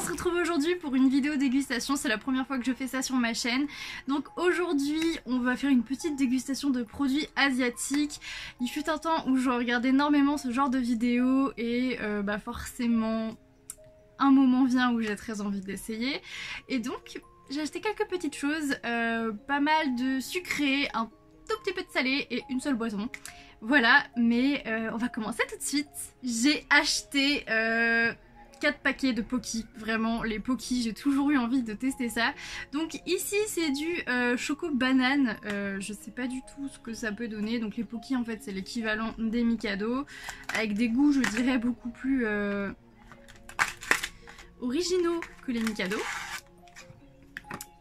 se retrouve aujourd'hui pour une vidéo dégustation, c'est la première fois que je fais ça sur ma chaîne. Donc aujourd'hui on va faire une petite dégustation de produits asiatiques. Il fut un temps où je regardais énormément ce genre de vidéos et forcément un moment vient où j'ai très envie d'essayer. Et donc j'ai acheté quelques petites choses, pas mal de sucré, un tout petit peu de salé et une seule boisson. Voilà, mais on va commencer tout de suite. J'ai acheté 4 paquets de Pocky, vraiment les Pocky, j'ai toujours eu envie de tester ça. Donc ici c'est du choco banane, je sais pas du tout ce que ça peut donner. Donc les Pocky en fait c'est l'équivalent des Mikado, avec des goûts je dirais beaucoup plus originaux que les Mikado.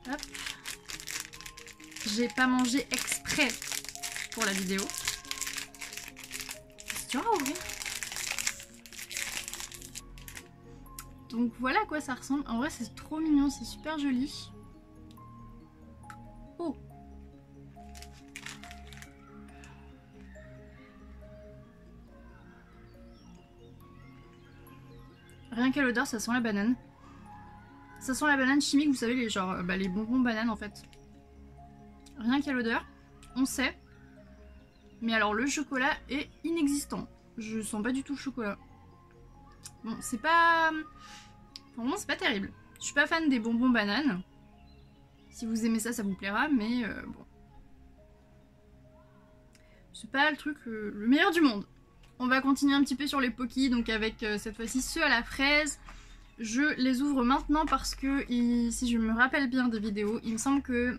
Hop. J'ai pas mangé exprès pour la vidéo. C'est dur à ouvrir. Donc voilà à quoi ça ressemble. En vrai c'est trop mignon, c'est super joli. Oh. Rien qu'à l'odeur ça sent la banane. Ça sent la banane chimique, vous savez les genre les bonbons bananes en fait. Rien qu'à l'odeur, on sait. Mais alors le chocolat est inexistant. Je sens pas du tout le chocolat. Bon c'est pas... Vraiment c'est pas terrible. Je suis pas fan des bonbons bananes. Si vous aimez ça, ça vous plaira, mais bon. C'est pas le truc le meilleur du monde. On va continuer un petit peu sur les Pocky, donc avec cette fois-ci ceux à la fraise. Je les ouvre maintenant parce que, si je me rappelle bien des vidéos, il me semble que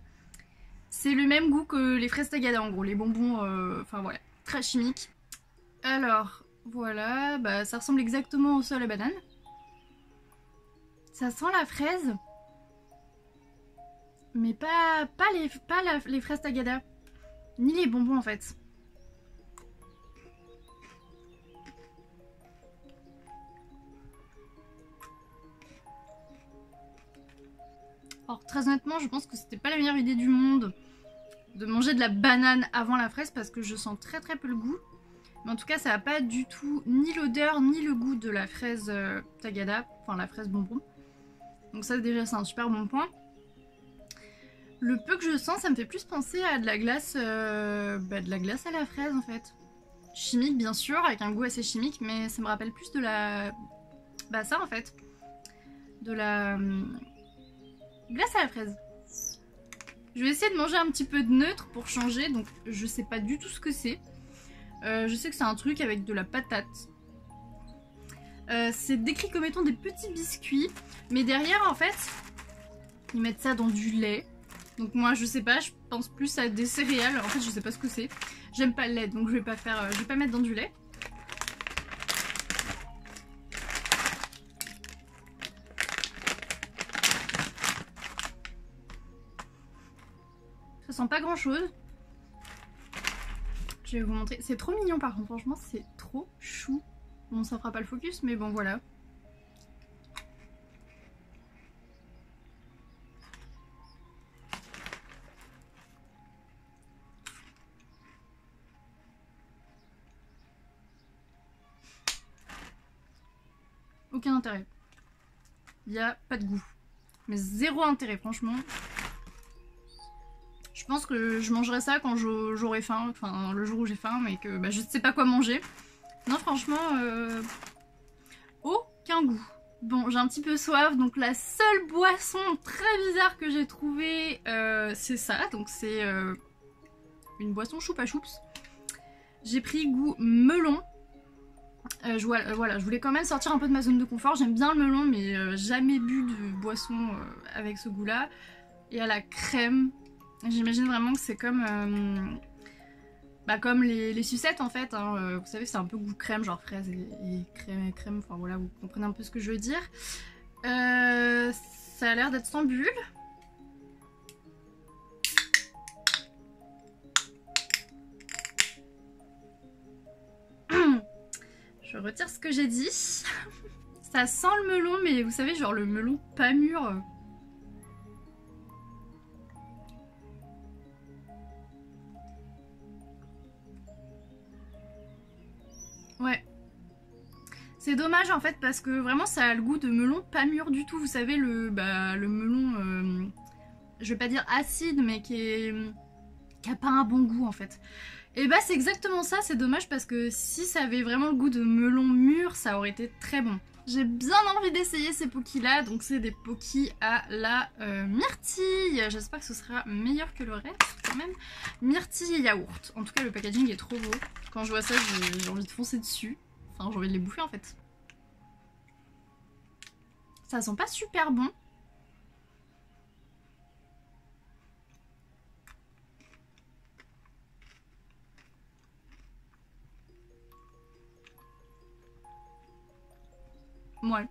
c'est le même goût que les fraises Tagada en gros, les bonbons, enfin voilà, très chimiques. Alors, voilà, bah ça ressemble exactement au sol à banane. Ça sent la fraise, mais pas les fraises Tagada, ni les bonbons en fait. Alors très honnêtement, je pense que c'était pas la meilleure idée du monde de manger de la banane avant la fraise parce que je sens très peu le goût. Mais en tout cas, ça n'a pas du tout ni l'odeur ni le goût de la fraise Tagada, enfin la fraise bonbon. Donc ça déjà c'est un super bon point. Le peu que je sens, ça me fait plus penser à de la glace à la fraise en fait. Chimique bien sûr, avec un goût assez chimique, mais ça me rappelle plus de la... Bah ça en fait. De la... glace à la fraise. Je vais essayer de manger un petit peu de neutre pour changer, donc je sais pas du tout ce que c'est. Je sais que c'est un truc avec de la patate. C'est décrit comme étant des petits biscuits, mais derrière en fait, ils mettent ça dans du lait. Donc moi je sais pas, je pense plus à des céréales. En fait je sais pas ce que c'est. J'aime pas le lait, donc je vais pas mettre dans du lait. Ça sent pas grand chose. Je vais vous montrer. C'est trop mignon par contre, franchement c'est trop chou. Bon ça fera pas le focus mais bon voilà. Aucun intérêt. Il n'y a pas de goût. Mais zéro intérêt franchement. Je pense que je mangerai ça quand j'aurai faim, enfin le jour où j'ai faim, mais que je ne sais pas quoi manger. Non franchement, aucun goût. Bon j'ai un petit peu soif, donc la seule boisson très bizarre que j'ai trouvée, c'est ça. Donc c'est une boisson choupa choups. J'ai pris goût melon. Voilà, je voulais quand même sortir un peu de ma zone de confort. J'aime bien le melon, mais jamais bu de boisson avec ce goût-là. Et à la crème, j'imagine vraiment que c'est comme, comme les sucettes en fait. Hein. Vous savez, c'est un peu goût crème, genre fraise et crème. Enfin voilà, vous comprenez un peu ce que je veux dire. Ça a l'air d'être sans bulle. Je retire ce que j'ai dit. Ça sent le melon, mais vous savez, genre le melon pas mûr. Ouais. C'est dommage en fait parce que vraiment ça a le goût de melon pas mûr du tout. Vous savez le melon, je vais pas dire acide mais qui a pas un bon goût en fait. Et bah c'est exactement ça, c'est dommage parce que si ça avait vraiment le goût de melon mûr ça aurait été très bon. J'ai bien envie d'essayer ces Pokéz là, donc c'est des Pokéz à la myrtille. J'espère que ce sera meilleur que le reste quand même. Myrtille et yaourt. En tout cas le packaging est trop beau. Quand je vois ça j'ai envie de foncer dessus. Enfin j'ai envie de les bouffer en fait. Ça sent pas super bon. Ouais.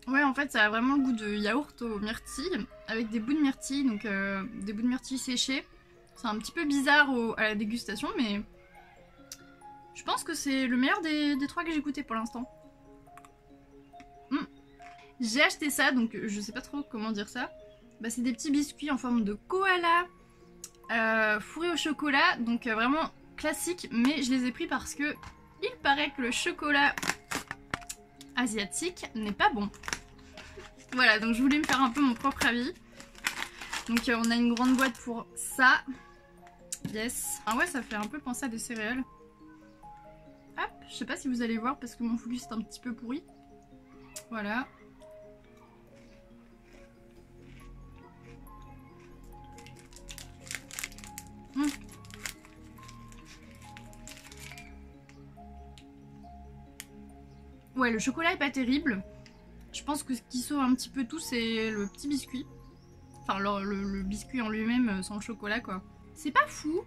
Ouais, en fait, ça a vraiment le goût de yaourt au myrtille, avec des bouts de myrtille, donc des bouts de myrtille séchés. C'est un petit peu bizarre à la dégustation, mais je pense que c'est le meilleur des trois que j'ai goûté pour l'instant. J'ai acheté ça, donc je sais pas trop comment dire ça. Bah, c'est des petits biscuits en forme de koala fourrés au chocolat, donc vraiment classique, mais je les ai pris parce que il paraît que le chocolat asiatique n'est pas bon. Voilà, donc je voulais me faire un peu mon propre avis. Donc on a une grande boîte pour ça. Yes. Ah ouais, ça fait un peu penser à des céréales. Hop, je sais pas si vous allez voir parce que mon focus est un petit peu pourri. Voilà. Ouais, le chocolat est pas terrible. Je pense que ce qui sauve un petit peu tout, c'est le petit biscuit. Enfin, le biscuit en lui-même sans le chocolat, quoi. C'est pas fou,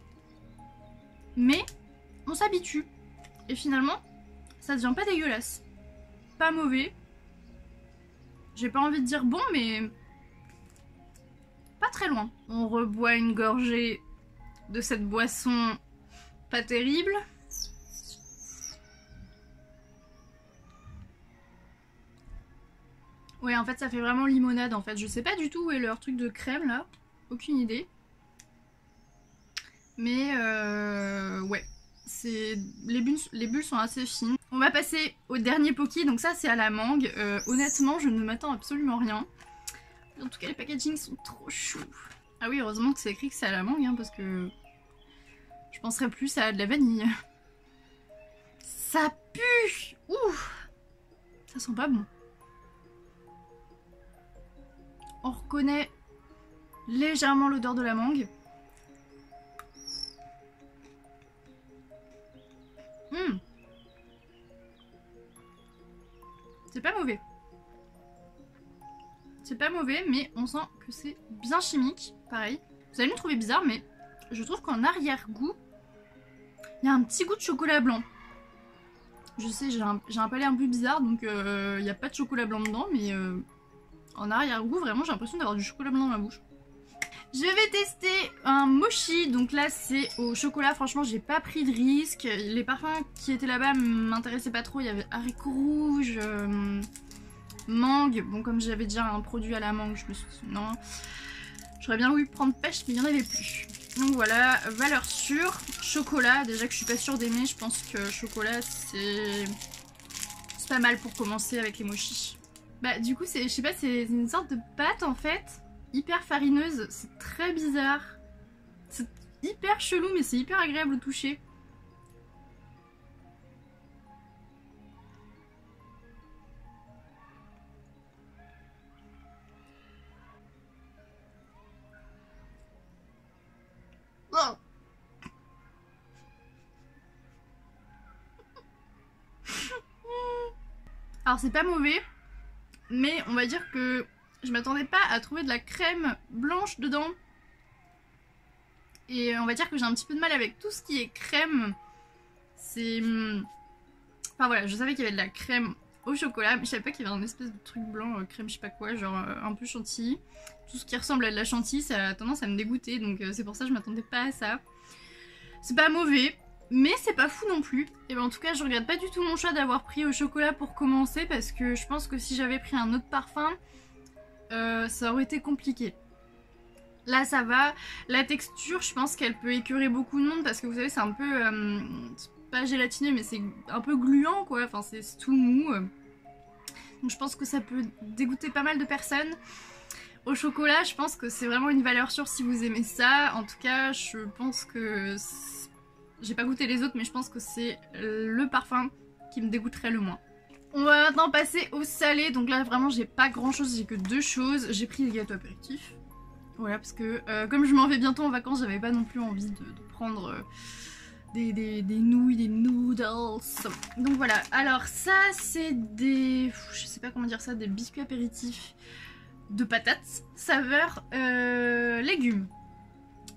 mais on s'habitue. Et finalement, ça devient pas dégueulasse. Pas mauvais. J'ai pas envie de dire bon, mais pas très loin. On reboit une gorgée de cette boisson pas terrible. Ouais, en fait, ça fait vraiment limonade, en fait. Je sais pas du tout où est leur truc de crème, là. Aucune idée. Mais, ouais. Les bulles sont assez fines. On va passer au dernier Pokéz. Donc ça, c'est à la mangue. Honnêtement, je ne m'attends absolument rien. En tout cas, les packagings sont trop choux. Ah oui, heureusement que c'est écrit que c'est à la mangue, hein, parce que je penserais plus à de la vanille. Ça pue! Ouh! Ça sent pas bon. On reconnaît légèrement l'odeur de la mangue. C'est pas mauvais. C'est pas mauvais, mais on sent que c'est bien chimique. Pareil. Vous allez me trouver bizarre, mais je trouve qu'en arrière-goût, il y a un petit goût de chocolat blanc. Je sais, j'ai un palais un peu bizarre, donc il n'y a pas de chocolat blanc dedans, mais en arrière-goût, vraiment, j'ai l'impression d'avoir du chocolat blanc dans la bouche. Je vais tester un mochi, donc là c'est au chocolat, franchement j'ai pas pris de risque. Les parfums qui étaient là-bas m'intéressaient pas trop, il y avait haricots rouges, mangue. Bon, comme j'avais déjà un produit à la mangue, je me suis dit non. J'aurais bien voulu prendre pêche, mais il n'y en avait plus. Donc voilà, valeur sûre. Chocolat, déjà que je suis pas sûre d'aimer, je pense que chocolat c'est pas mal pour commencer avec les mochis. Bah du coup, je sais pas, c'est une sorte de pâte en fait, hyper farineuse, c'est très bizarre. C'est hyper chelou, mais c'est hyper agréable au toucher. Oh. Alors c'est pas mauvais, mais on va dire que je m'attendais pas à trouver de la crème blanche dedans. Et on va dire que j'ai un petit peu de mal avec tout ce qui est crème. C'est... Enfin voilà, je savais qu'il y avait de la crème au chocolat, mais je savais pas qu'il y avait un espèce de truc blanc, crème je sais pas quoi, genre un peu chantilly. Tout ce qui ressemble à de la chantilly, ça a tendance à me dégoûter, donc c'est pour ça que je m'attendais pas à ça. C'est pas mauvais, mais c'est pas fou non plus. Et ben en tout cas, je regrette pas du tout mon choix d'avoir pris au chocolat pour commencer, parce que je pense que si j'avais pris un autre parfum, ça aurait été compliqué. Là ça va, la texture je pense qu'elle peut écœurer beaucoup de monde parce que vous savez c'est un peu pas gélatineux, mais c'est un peu gluant quoi, enfin c'est tout mou. Donc je pense que ça peut dégoûter pas mal de personnes. Au chocolat, je pense que c'est vraiment une valeur sûre si vous aimez ça. En tout cas, je pense que... J'ai pas goûté les autres, mais je pense que c'est le parfum qui me dégoûterait le moins. On va maintenant passer au salé. Donc là, vraiment, j'ai pas grand chose, j'ai que 2 choses. J'ai pris les gâteaux apéritifs. Voilà, parce que comme je m'en vais bientôt en vacances, j'avais pas non plus envie de prendre des nouilles, des noodles. Donc voilà, alors ça, c'est des... Je sais pas comment dire ça, des biscuits apéritifs de patates, saveur légumes.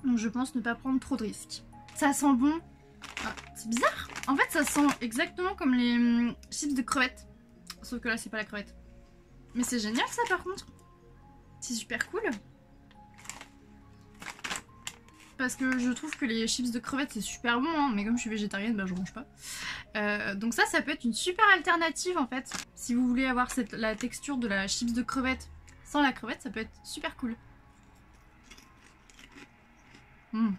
Donc je pense ne pas prendre trop de risques. Ça sent bon. Ah, c'est bizarre. En fait ça sent exactement comme les chips de crevettes. Sauf que là c'est pas la crevette. Mais c'est génial ça par contre. C'est super cool. Parce que je trouve que les chips de crevettes c'est super bon hein, mais comme je suis végétarienne bah je mange pas. Donc ça peut être une super alternative en fait. Si vous voulez avoir la texture de la chips de crevettes sans la crevette, ça peut être super cool. Mmh.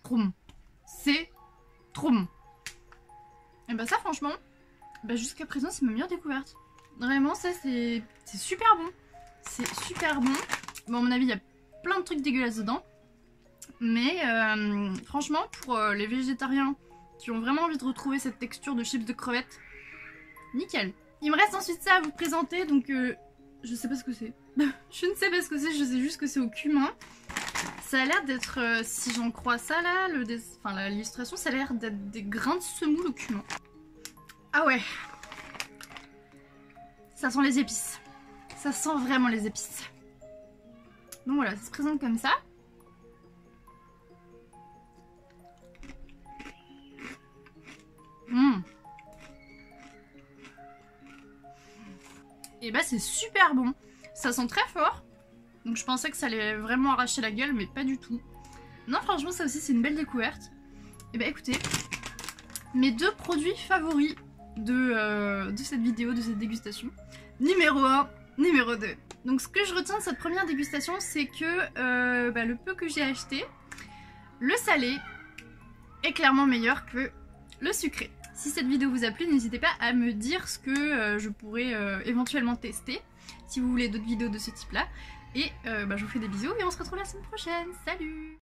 Trop bon. C'est trop bon. Et bah ça franchement, bah jusqu'à présent c'est ma meilleure découverte. Vraiment ça c'est super bon. C'est super bon. Bon à mon avis il y a plein de trucs dégueulasses dedans. Mais franchement pour les végétariens qui ont vraiment envie de retrouver cette texture de chips de crevettes, nickel. Il me reste ensuite ça à vous présenter, donc je sais pas ce que c'est. Je ne sais pas ce que c'est, je sais juste que c'est au cumin. Ça a l'air d'être, si j'en crois ça là, l'illustration, ça a l'air d'être des grains de semoule au cumin. Ah ouais. Ça sent les épices. Ça sent vraiment les épices. Donc voilà, ça se présente comme ça. Et bah c'est super bon. Ça sent très fort. Donc je pensais que ça allait vraiment arracher la gueule, mais pas du tout. Non franchement ça aussi c'est une belle découverte. Et bah écoutez, mes 2 produits favoris de cette vidéo, de cette dégustation. Numéro 1, numéro 2. Donc ce que je retiens de cette première dégustation, c'est que le peu que j'ai acheté, le salé est clairement meilleur que le sucré. Si cette vidéo vous a plu, n'hésitez pas à me dire ce que je pourrais éventuellement tester, si vous voulez d'autres vidéos de ce type là. Et je vous fais des bisous et on se retrouve la semaine prochaine. Salut!